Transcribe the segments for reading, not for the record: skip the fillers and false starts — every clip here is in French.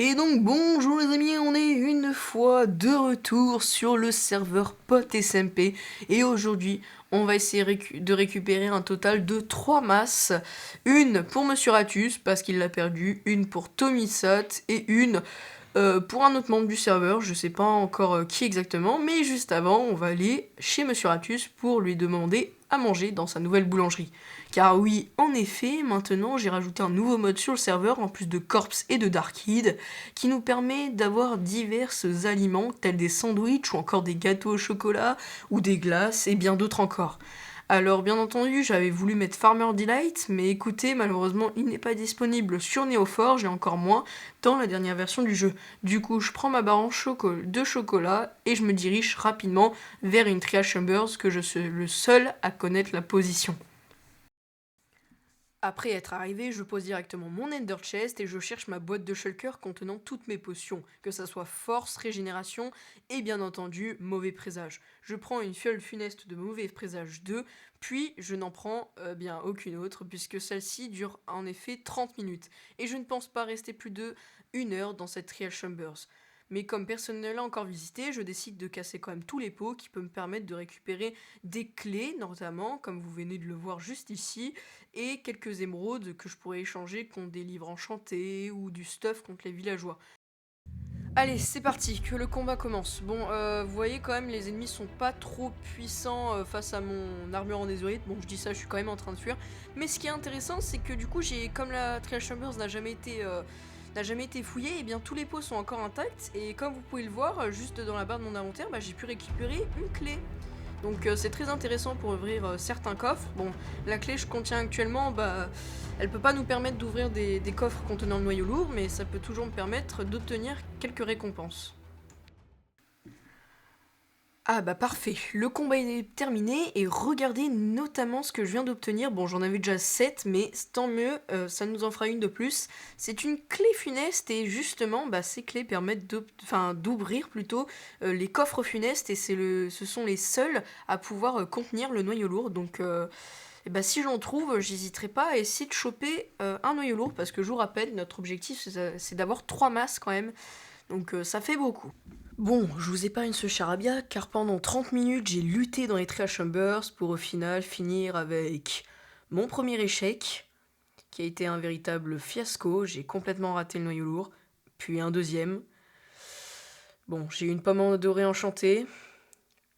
Et donc bonjour les amis, on est une fois de retour sur le serveur PotSMP et aujourd'hui on va essayer de récupérer un total de 3 masses, une pour Monsieur Ratus parce qu'il l'a perdu, une pour Tomisot et une pour un autre membre du serveur, je sais pas encore qui exactement, mais juste avant on va aller chez Monsieur Ratus pour lui demander à manger dans sa nouvelle boulangerie. Car oui, en effet, maintenant j'ai rajouté un nouveau mode sur le serveur en plus de Corpse et de Darkid qui nous permet d'avoir divers aliments tels des sandwichs ou encore des gâteaux au chocolat ou des glaces et bien d'autres encore. Alors bien entendu, j'avais voulu mettre Farmer Delight, mais écoutez, malheureusement, il n'est pas disponible sur NeoForge et encore moins dans la dernière version du jeu. Du coup, je prends ma barre de chocolat et je me dirige rapidement vers une Trial Chambers que je suis le seul à connaître la position. Après être arrivé, je pose directement mon Ender Chest et je cherche ma boîte de shulker contenant toutes mes potions, que ça soit force, régénération et bien entendu mauvais présage. Je prends une fiole funeste de mauvais présage 2, puis je n'en prends bien aucune autre puisque celle-ci dure en effet 30 minutes et je ne pense pas rester plus de 1 heure dans cette Trial Chambers. Mais comme personne ne l'a encore visité, je décide de casser quand même tous les pots qui peuvent me permettre de récupérer des clés notamment, comme vous venez de le voir juste ici, et quelques émeraudes que je pourrais échanger contre des livres enchantés ou du stuff contre les villageois. Allez, c'est parti, que le combat commence. Bon, vous voyez quand même, les ennemis sont pas trop puissants face à mon armure en netherite. Bon, je dis ça, je suis quand même en train de fuir. Mais ce qui est intéressant, c'est que du coup, comme la Trial Chambers n'a jamais été fouillée, et bien tous les pots sont encore intacts. Et comme vous pouvez le voir, juste dans la barre de mon inventaire, j'ai pu récupérer une clé. Donc c'est très intéressant pour ouvrir certains coffres. Bon, la clé que je contiens actuellement, elle peut pas nous permettre d'ouvrir des coffres contenant le noyau lourd, mais ça peut toujours me permettre d'obtenir quelques récompenses. Ah bah parfait, le combat est terminé et regardez notamment ce que je viens d'obtenir. Bon, j'en avais déjà 7, mais tant mieux, ça nous en fera une de plus. C'est une clé funeste et justement, ces clés permettent d'ouvrir plutôt les coffres funestes et ce sont les seuls à pouvoir contenir le noyau lourd. Donc si j'en trouve, j'hésiterai pas à essayer de choper un noyau lourd parce que je vous rappelle, notre objectif c'est d'avoir 3 masses quand même. Donc ça fait beaucoup. Bon, je vous épargne ce charabia car pendant 30 minutes j'ai lutté dans les Trial Chambers pour au final finir avec mon premier échec qui a été un véritable fiasco, j'ai complètement raté le noyau lourd, puis un deuxième. Bon, j'ai eu une pomme dorée enchantée.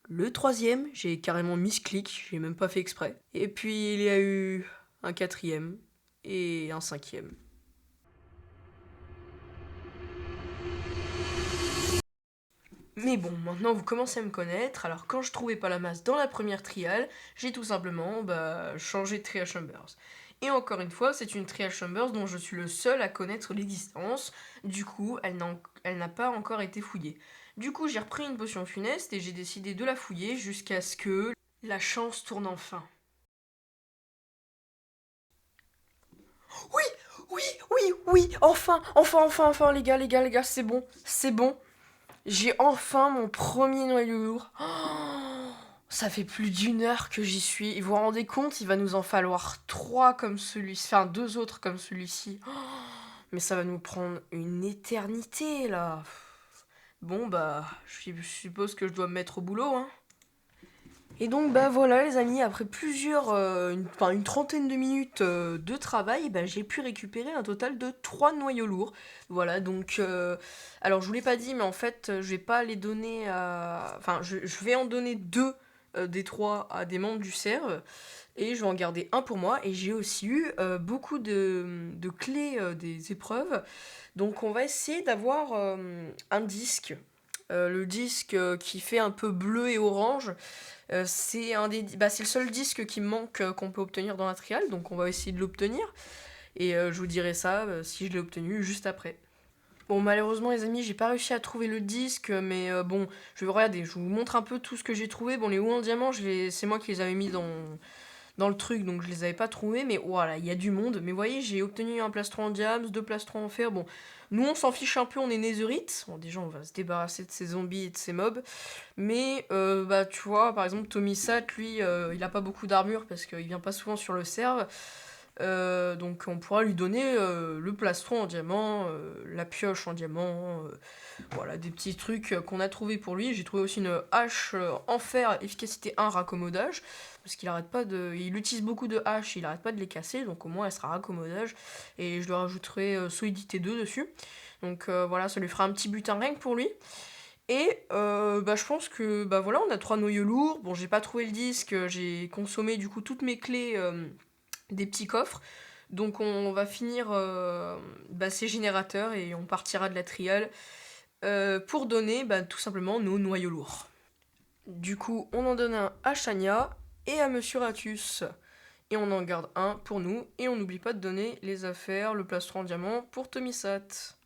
Le troisième, j'ai carrément misclick, j'ai même pas fait exprès. Et puis il y a eu un quatrième et un cinquième. Mais bon, maintenant vous commencez à me connaître, alors quand je trouvais pas la masse dans la première trial, j'ai tout simplement changé de Trial Chambers. Et encore une fois, c'est une Trial Chambers dont je suis le seul à connaître l'existence, du coup elle n'a pas encore été fouillée. Du coup j'ai repris une potion funeste et j'ai décidé de la fouiller jusqu'à ce que la chance tourne enfin. Oui, oui, oui, oui, enfin, les gars, c'est bon. J'ai enfin mon premier noyau lourd. Oh, ça fait plus d'1 heure que j'y suis. Et vous vous rendez compte, il va nous en falloir 3 comme celui-ci. Enfin, 2 autres comme celui-ci. Oh, mais ça va nous prendre une éternité, là. Bon, je suppose que je dois me mettre au boulot, hein. Et donc voilà les amis, après une trentaine de minutes de travail, j'ai pu récupérer un total de 3 noyaux lourds. Voilà donc, alors je vous l'ai pas dit mais en fait je vais pas les donner à... Enfin je vais en donner 2 des 3 à des membres du CERV et je vais en garder un pour moi et j'ai aussi eu beaucoup de clés des épreuves. Donc on va essayer d'avoir un disque. Le disque qui fait un peu bleu et orange. C'est le seul disque qui me manque qu'on peut obtenir dans la trial, donc on va essayer de l'obtenir. Et je vous dirai ça si je l'ai obtenu juste après. Bon, malheureusement, les amis, j'ai pas réussi à trouver le disque, mais bon, je vous montre un peu tout ce que j'ai trouvé. Bon, les houes en diamant, c'est moi qui les avais mis dans le truc, donc je les avais pas trouvés, mais voilà, il y a du monde. Mais vous voyez, j'ai obtenu un plastron en diams, 2 plastrons en fer. Bon, nous on s'en fiche un peu, on est netherite. Bon, déjà, on va se débarrasser de ces zombies et de ces mobs. Mais tu vois, par exemple, Tommy Sat, lui, il a pas beaucoup d'armure parce qu'il vient pas souvent sur le serve. Donc on pourra lui donner le plastron en diamant, la pioche en diamant, voilà, des petits trucs qu'on a trouvé pour lui. J'ai trouvé aussi une hache en fer, efficacité 1, raccommodage, parce qu'il arrête pas de... Il utilise beaucoup de haches, il arrête pas de les casser, donc au moins elle sera raccommodage. Et je lui rajouterai solidité 2 dessus. Donc voilà, ça lui fera un petit butin rien que pour lui. Et je pense que voilà, on a 3 noyaux lourds. Bon, j'ai pas trouvé le disque, j'ai consommé du coup toutes mes clés des petits coffres. Donc on va finir ces générateurs et on partira de la triale pour donner tout simplement nos noyaux lourds. Du coup, on en donne un à Shania et à Monsieur Ratus. Et on en garde un pour nous. Et on n'oublie pas de donner les affaires, le plastron en diamant pour Tomisat.